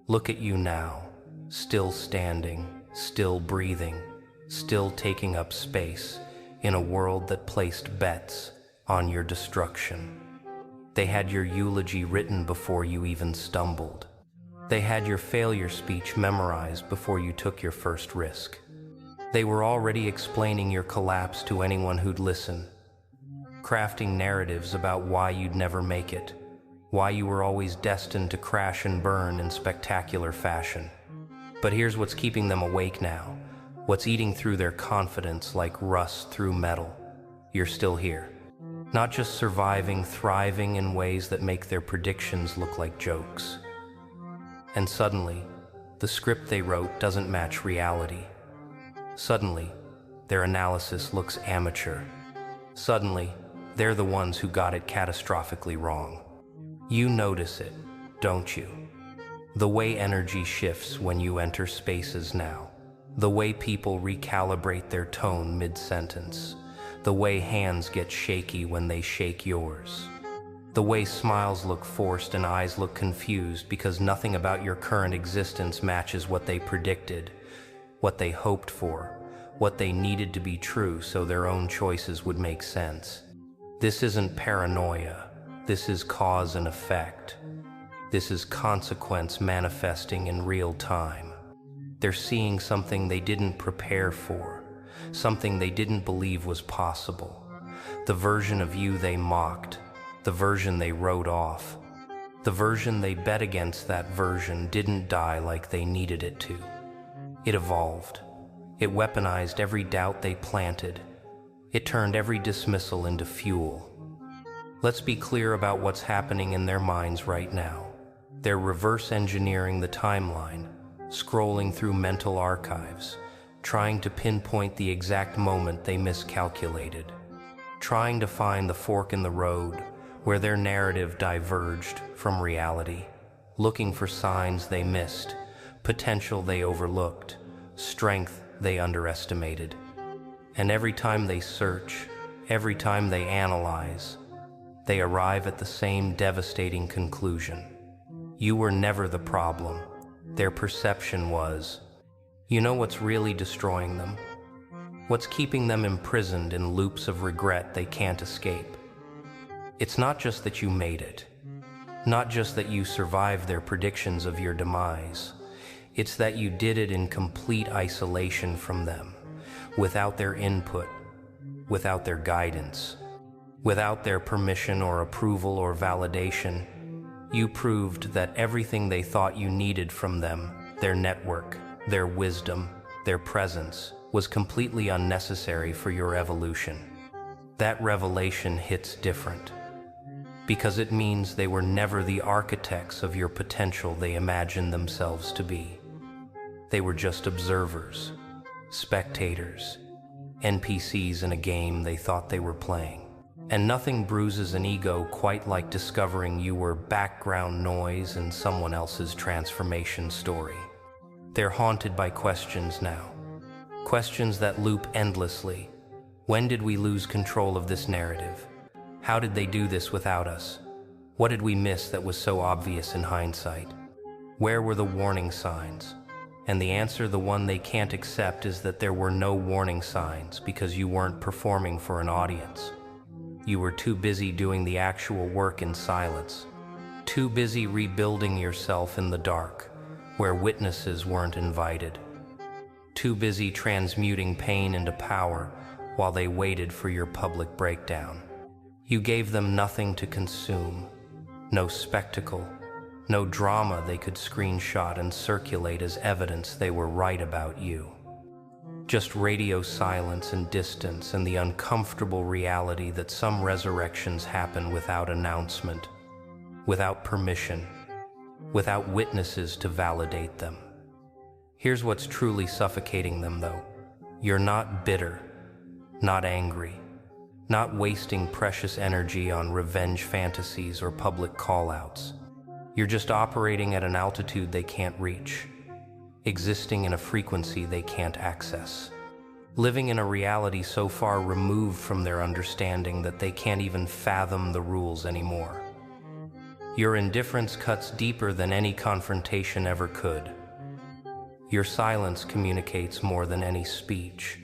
Look at you now, still standing, still breathing, still taking up space in a world that placed bets on your destruction. They had your eulogy written before you even stumbled. They had your failure speech memorized before you took your first risk. They were already explaining your collapse to anyone who'd listen, crafting narratives about why you'd never make it, why you were always destined to crash and burn in spectacular fashion. But here's what's keeping them awake now, what's eating through their confidence like rust through metal. You're still here. Not just surviving, thriving in ways that make their predictions look like jokes. And suddenly, the script they wrote doesn't match reality. Suddenly, their analysis looks amateur. Suddenly, they're the ones who got it catastrophically wrong. You notice it, don't you? The way energy shifts when you enter spaces now. The way people recalibrate their tone mid-sentence. The way hands get shaky when they shake yours. The way smiles look forced and eyes look confused because nothing about your current existence matches what they predicted, what they hoped for, what they needed to be true so their own choices would make sense. This isn't paranoia. This is cause and effect. This is consequence manifesting in real time. They're seeing something they didn't prepare for, something they didn't believe was possible. The version of you they mocked, the version they wrote off, the version they bet against. That version didn't die like they needed it to. It evolved. It weaponized every doubt they planted. It turned every dismissal into fuel. Let's be clear about what's happening in their minds right now. They're reverse engineering the timeline, scrolling through mental archives, trying to pinpoint the exact moment they miscalculated, trying to find the fork in the road where their narrative diverged from reality, looking for signs they missed, potential they overlooked, strength they underestimated. And every time they search, every time they analyze, they arrive at the same devastating conclusion. You were never the problem. Their perception was. You know what's really destroying them? What's keeping them imprisoned in loops of regret they can't escape? It's not just that you made it, not just that you survived their predictions of your demise. It's that you did it in complete isolation from them, without their input, without their guidance, without their permission or approval or validation. You proved that everything they thought you needed from them, their network, their wisdom, their presence, was completely unnecessary for your evolution. That revelation hits different, because it means they were never the architects of your potential they imagined themselves to be. They were just observers, spectators, NPCs in a game they thought they were playing. And nothing bruises an ego quite like discovering you were background noise in someone else's transformation story. They're haunted by questions now. Questions that loop endlessly. When did we lose control of this narrative? How did they do this without us? What did we miss that was so obvious in hindsight? Where were the warning signs? And the answer, the one they can't accept, is that there were no warning signs because you weren't performing for an audience. You were too busy doing the actual work in silence, too busy rebuilding yourself in the dark, where witnesses weren't invited, too busy transmuting pain into power while they waited for your public breakdown. You gave them nothing to consume, no spectacle, no drama they could screenshot and circulate as evidence they were right about you. Just radio silence and distance and the uncomfortable reality that some resurrections happen without announcement, without permission, without witnesses to validate them. Here's what's truly suffocating them, though. You're not bitter, not angry, not wasting precious energy on revenge fantasies or public call-outs. You're just operating at an altitude they can't reach, existing in a frequency they can't access, living in a reality so far removed from their understanding that they can't even fathom the rules anymore. Your indifference cuts deeper than any confrontation ever could. Your silence communicates more than any speech.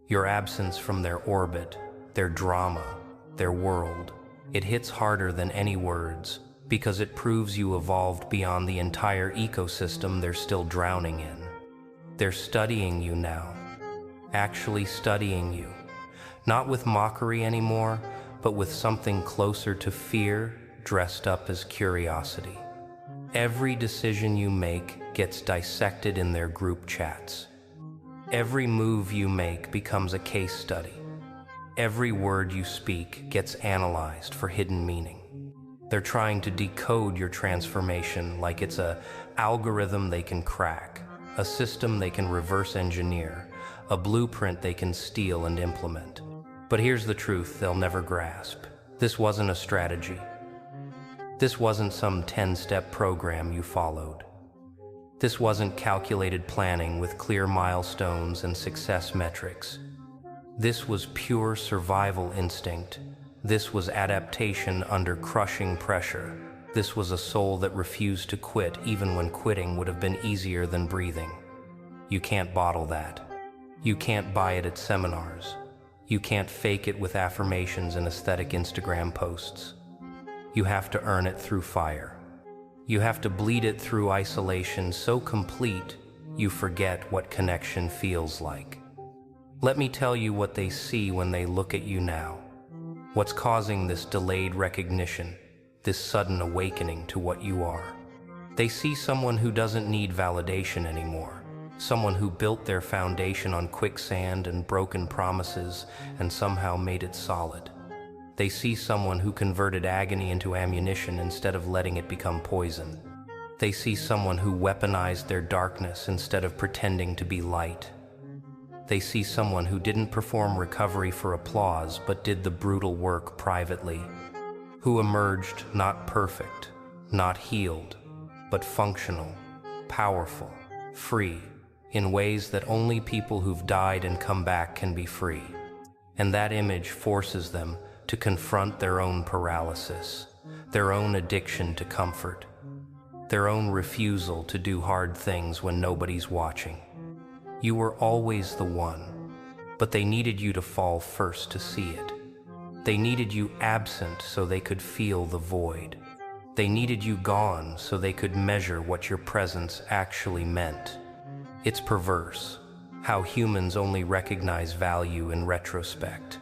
Your absence from their orbit, their drama, their world, it hits harder than any words because it proves you evolved beyond the entire ecosystem they're still drowning in. They're studying you now, actually studying you, not with mockery anymore, but with something closer to fear dressed up as curiosity. Every decision you make gets dissected in their group chats. Every move you make becomes a case study. Every word you speak gets analyzed for hidden meaning. They're trying to decode your transformation like it's an algorithm they can crack, a system they can reverse engineer, a blueprint they can steal and implement. But here's the truth they'll never grasp. This wasn't a strategy. This wasn't some 10-step program you followed. This wasn't calculated planning with clear milestones and success metrics. This was pure survival instinct. This was adaptation under crushing pressure. This was a soul that refused to quit even when quitting would have been easier than breathing. You can't bottle that. You can't buy it at seminars. You can't fake it with affirmations and aesthetic Instagram posts. You have to earn it through fire. You have to bleed it through isolation so complete you forget what connection feels like. Let me tell you what they see when they look at you now. What's causing this delayed recognition, this sudden awakening to what you are. They see someone who doesn't need validation anymore. Someone who built their foundation on quicksand and broken promises and somehow made it solid. They see someone who converted agony into ammunition instead of letting it become poison. They see someone who weaponized their darkness instead of pretending to be light. They see someone who didn't perform recovery for applause but did the brutal work privately, who emerged not perfect, not healed, but functional, powerful, free, in ways that only people who've died and come back can be free. And that image forces them to confront their own paralysis, their own addiction to comfort, their own refusal to do hard things when nobody's watching. You were always the one, but they needed you to fall first to see it. They needed you absent so they could feel the void. They needed you gone so they could measure what your presence actually meant. It's perverse how humans only recognize value in retrospect,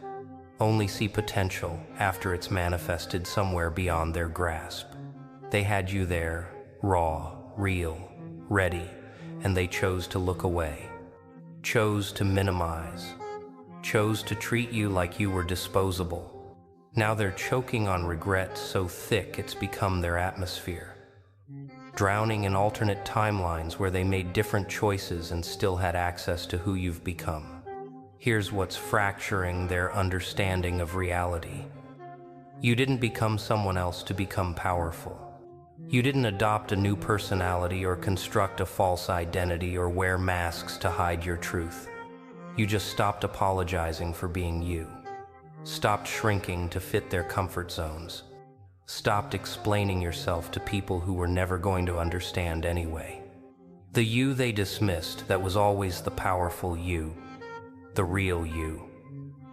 only see potential after it's manifested somewhere beyond their grasp. They had you there, raw, real, ready, and they chose to look away, chose to minimize, chose to treat you like you were disposable. Now they're choking on regret so thick it's become their atmosphere, drowning in alternate timelines where they made different choices and still had access to who you've become. Here's what's fracturing their understanding of reality. You didn't become someone else to become powerful. You didn't adopt a new personality or construct a false identity or wear masks to hide your truth. You just stopped apologizing for being you. Stopped shrinking to fit their comfort zones. Stopped explaining yourself to people who were never going to understand anyway. The you they dismissed that was always the powerful you, the real you,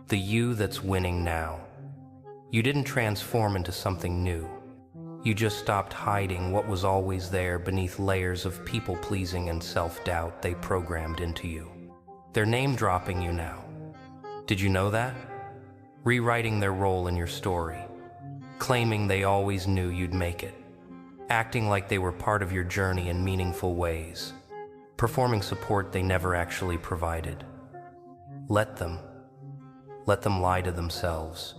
the you that's winning now. You didn't transform into something new. You just stopped hiding what was always there beneath layers of people-pleasing and self-doubt they programmed into you. They're name-dropping you now. Did you know that? Rewriting their role in your story, claiming they always knew you'd make it, acting like they were part of your journey in meaningful ways, performing support they never actually provided. Let them lie to themselves,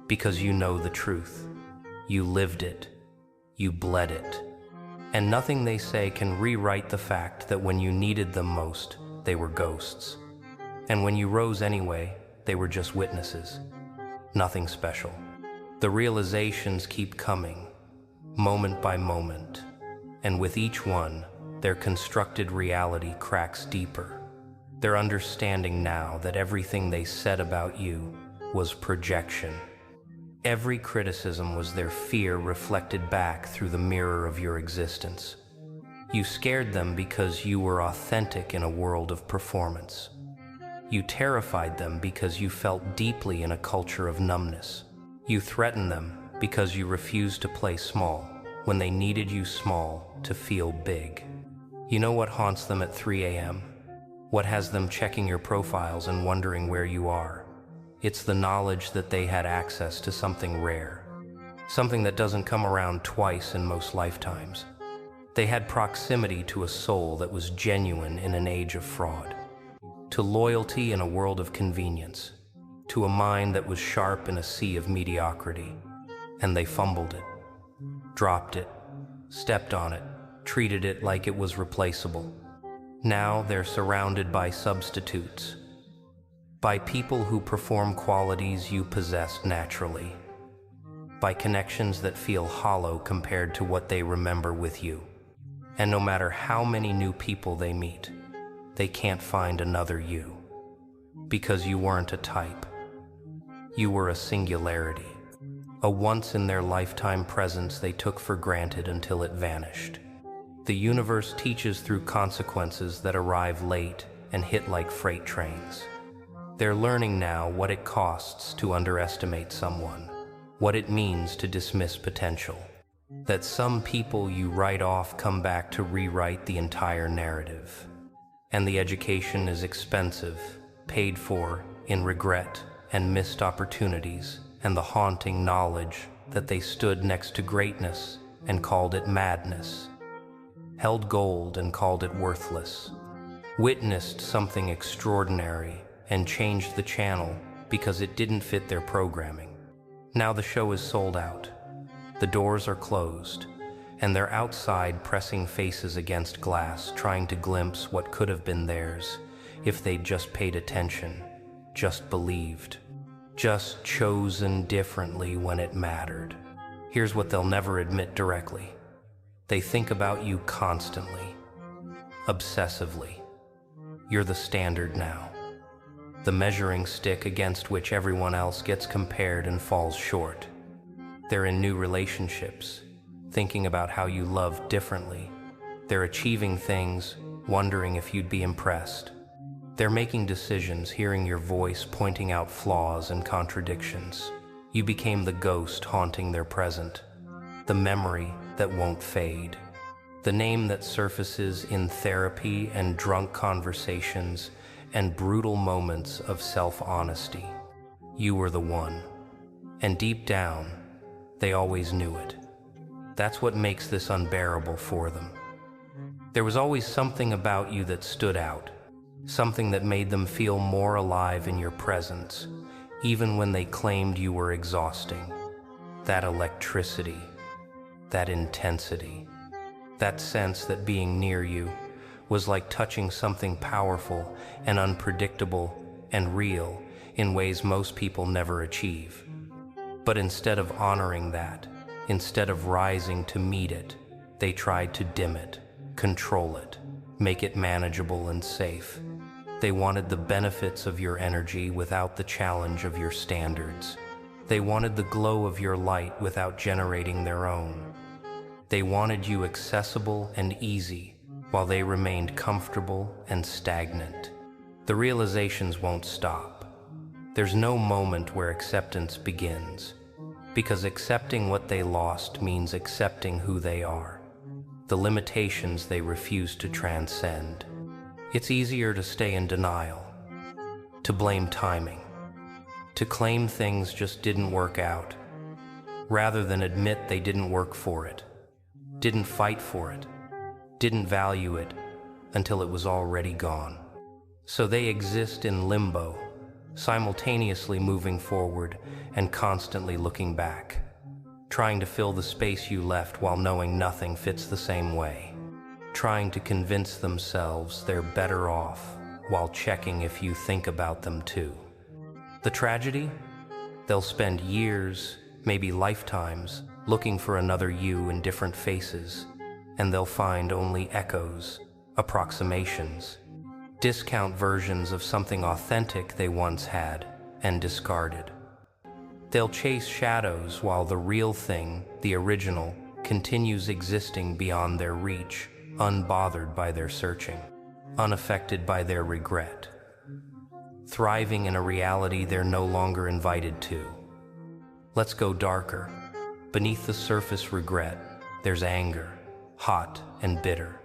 because you know the truth. You lived it, you bled it, and nothing they say can rewrite the fact that when you needed them most, they were ghosts. And when you rose anyway, they were just witnesses. Nothing special. The realizations keep coming, moment by moment, and with each one, their constructed reality cracks deeper. They're understanding now that everything they said about you was projection. Every criticism was their fear reflected back through the mirror of your existence. You scared them because you were authentic in a world of performance. You terrified them because you felt deeply in a culture of numbness. You threatened them because you refused to play small when they needed you small to feel big. You know what haunts them at 3 a.m.? What has them checking your profiles and wondering where you are? It's the knowledge that they had access to something rare, something that doesn't come around twice in most lifetimes. They had proximity to a soul that was genuine in an age of fraud, to loyalty in a world of convenience, to a mind that was sharp in a sea of mediocrity. And they fumbled it, dropped it, stepped on it, treated it like it was replaceable. Now they're surrounded by substitutes, by people who perform qualities you possessed naturally, by connections that feel hollow compared to what they remember with you. And no matter how many new people they meet, they can't find another you, because you weren't a type. You were a singularity, a once-in-their-lifetime presence they took for granted until it vanished. The universe teaches through consequences that arrive late and hit like freight trains. They're learning now what it costs to underestimate someone, what it means to dismiss potential, that some people you write off come back to rewrite the entire narrative. And the education is expensive, paid for in regret and missed opportunities, and the haunting knowledge that they stood next to greatness and called it madness, held gold and called it worthless, witnessed something extraordinary and changed the channel because it didn't fit their programming. Now the show is sold out. The doors are closed, and they're outside pressing faces against glass, trying to glimpse what could have been theirs if they'd just paid attention, just believed, just chosen differently when it mattered. Here's what they'll never admit directly. They think about you constantly, obsessively. You're the standard now, the measuring stick against which everyone else gets compared and falls short. They're in new relationships, thinking about how you love differently. They're achieving things, wondering if you'd be impressed. They're making decisions, hearing your voice, pointing out flaws and contradictions. You became the ghost haunting their present, the memory that won't fade, the name that surfaces in therapy and drunk conversations and brutal moments of self-honesty. You were the one, and deep down, they always knew it. That's what makes this unbearable for them. There was always something about you that stood out, something that made them feel more alive in your presence, even when they claimed you were exhausting. That electricity, that intensity, that sense that being near you was like touching something powerful and unpredictable and real in ways most people never achieve. But instead of honoring that, instead of rising to meet it, they tried to dim it, control it, make it manageable and safe. They wanted the benefits of your energy without the challenge of your standards. They wanted the glow of your light without generating their own. They wanted you accessible and easy, while they remained comfortable and stagnant. The realizations won't stop. There's no moment where acceptance begins, because accepting what they lost means accepting who they are, the limitations they refuse to transcend. It's easier to stay in denial, to blame timing, to claim things just didn't work out, rather than admit they didn't work for it, didn't fight for it, didn't value it until it was already gone. So they exist in limbo, simultaneously moving forward and constantly looking back, trying to fill the space you left while knowing nothing fits the same way, trying to convince themselves they're better off while checking if you think about them too. The tragedy? They'll spend years, maybe lifetimes, looking for another you in different faces, and they'll find only echoes, approximations, discount versions of something authentic they once had and discarded. They'll chase shadows while the real thing, the original, continues existing beyond their reach, unbothered by their searching, unaffected by their regret, thriving in a reality they're no longer invited to. Let's go darker. Beneath the surface regret, there's anger, hot and bitter,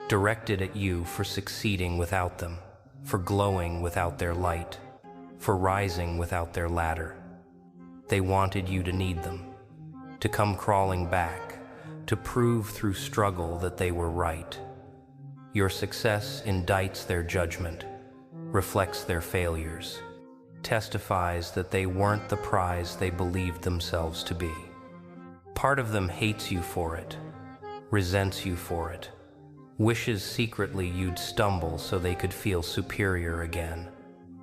directed at you for succeeding without them, for glowing without their light, for rising without their ladder. They wanted you to need them, to come crawling back, to prove through struggle that they were right. Your success indicts their judgment, reflects their failures, testifies that they weren't the prize they believed themselves to be. Part of them hates you for it, resents you for it, wishes secretly you'd stumble so they could feel superior again.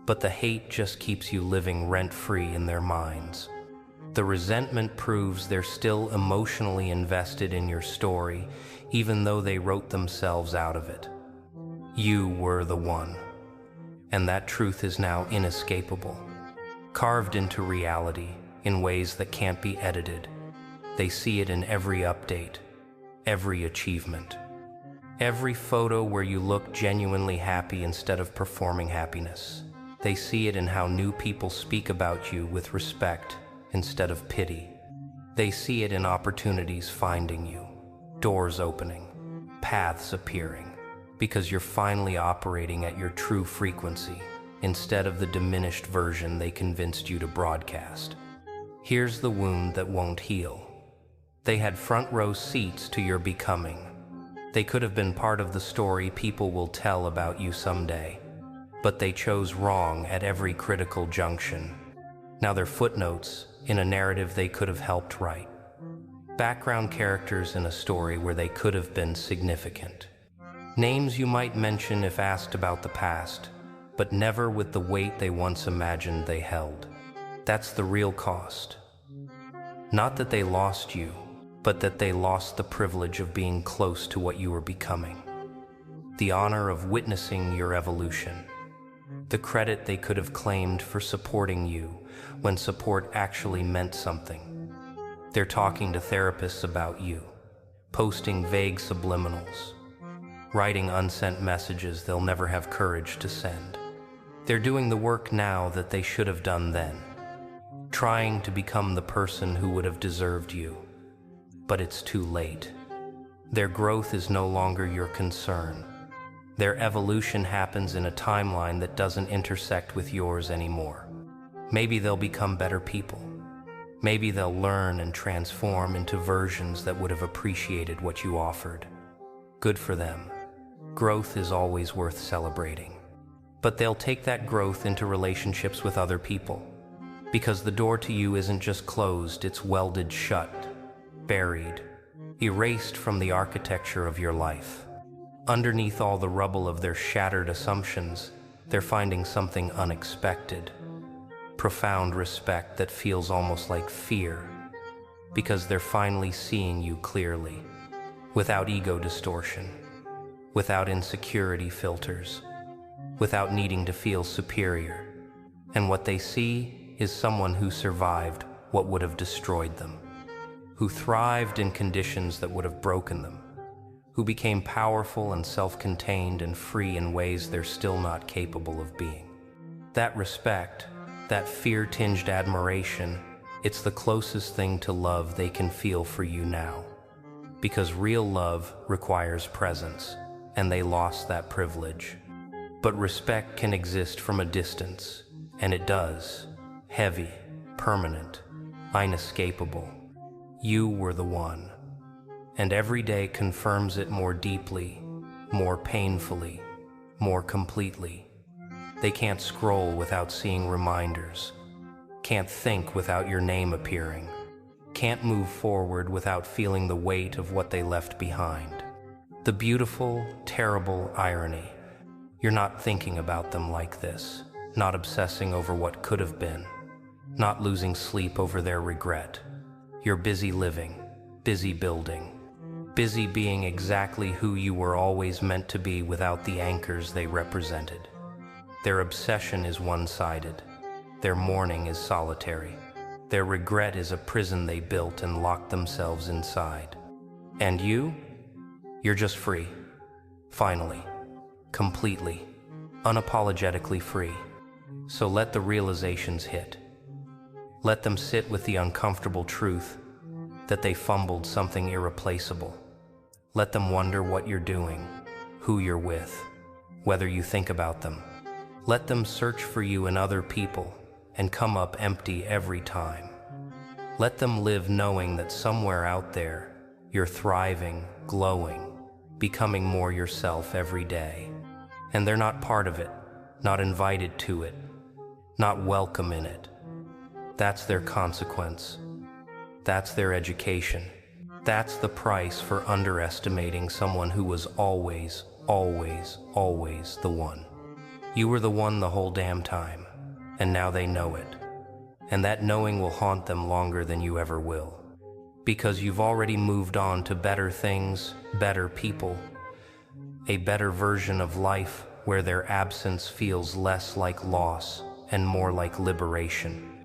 But the hate just keeps you living rent-free in their minds. The resentment proves they're still emotionally invested in your story, even though they wrote themselves out of it. You were the one. And that truth is now inescapable, carved into reality in ways that can't be edited. They see it in every update, every achievement, every photo where you look genuinely happy instead of performing happiness. They see it in how new people speak about you with respect instead of pity. They see it in opportunities finding you, doors opening, paths appearing, because you're finally operating at your true frequency instead of the diminished version they convinced you to broadcast. Here's the wound that won't heal. They had front row seats to your becoming. They could have been part of the story people will tell about you someday, but they chose wrong at every critical junction. Now they're footnotes in a narrative they could have helped write. Background characters in a story where they could have been significant. Names you might mention if asked about the past, but never with the weight they once imagined they held. That's the real cost. Not that they lost you, but that they lost the privilege of being close to what you were becoming. The honor of witnessing your evolution. The credit they could have claimed for supporting you when support actually meant something. They're talking to therapists about you, posting vague subliminals, writing unsent messages they'll never have courage to send. They're doing the work now that they should have done then, trying to become the person who would have deserved you. But it's too late. Their growth is no longer your concern. Their evolution happens in a timeline that doesn't intersect with yours anymore. Maybe they'll become better people. Maybe they'll learn and transform into versions that would have appreciated what you offered. Good for them. Growth is always worth celebrating. But they'll take that growth into relationships with other people. Because the door to you isn't just closed, it's welded shut, buried, erased from the architecture of your life. Underneath all the rubble of their shattered assumptions, they're finding something unexpected. Profound respect that feels almost like fear, because they're finally seeing you clearly, without ego distortion, without insecurity filters, without needing to feel superior. And what they see is someone who survived what would have destroyed them, who thrived in conditions that would have broken them, who became powerful and self-contained and free in ways they're still not capable of being. That respect, that fear-tinged admiration, it's the closest thing to love they can feel for you now. Because real love requires presence, and they lost that privilege. But respect can exist from a distance, and it does. Heavy, permanent, inescapable. You were the one. And every day confirms it more deeply, more painfully, more completely. They can't scroll without seeing reminders, can't think without your name appearing, can't move forward without feeling the weight of what they left behind. The beautiful, terrible irony. You're not thinking about them like this, not obsessing over what could have been, not losing sleep over their regret. You're busy living, busy building, busy being exactly who you were always meant to be without the anchors they represented. Their obsession is one-sided. Their mourning is solitary. Their regret is a prison they built and locked themselves inside. And you're just free. Finally. Completely. Unapologetically free. So let the realizations hit. Let them sit with the uncomfortable truth that they fumbled something irreplaceable. Let them wonder what you're doing, who you're with, whether you think about them. Let them search for you in other people and come up empty every time. Let them live knowing that somewhere out there, you're thriving, glowing, becoming more yourself every day. And they're not part of it, not invited to it, not welcome in it. That's their consequence. That's their education. That's the price for underestimating someone who was always, always, always the one. You were the one the whole damn time, and now they know it. And that knowing will haunt them longer than you ever will. Because you've already moved on to better things, better people, a better version of life where their absence feels less like loss and more like liberation.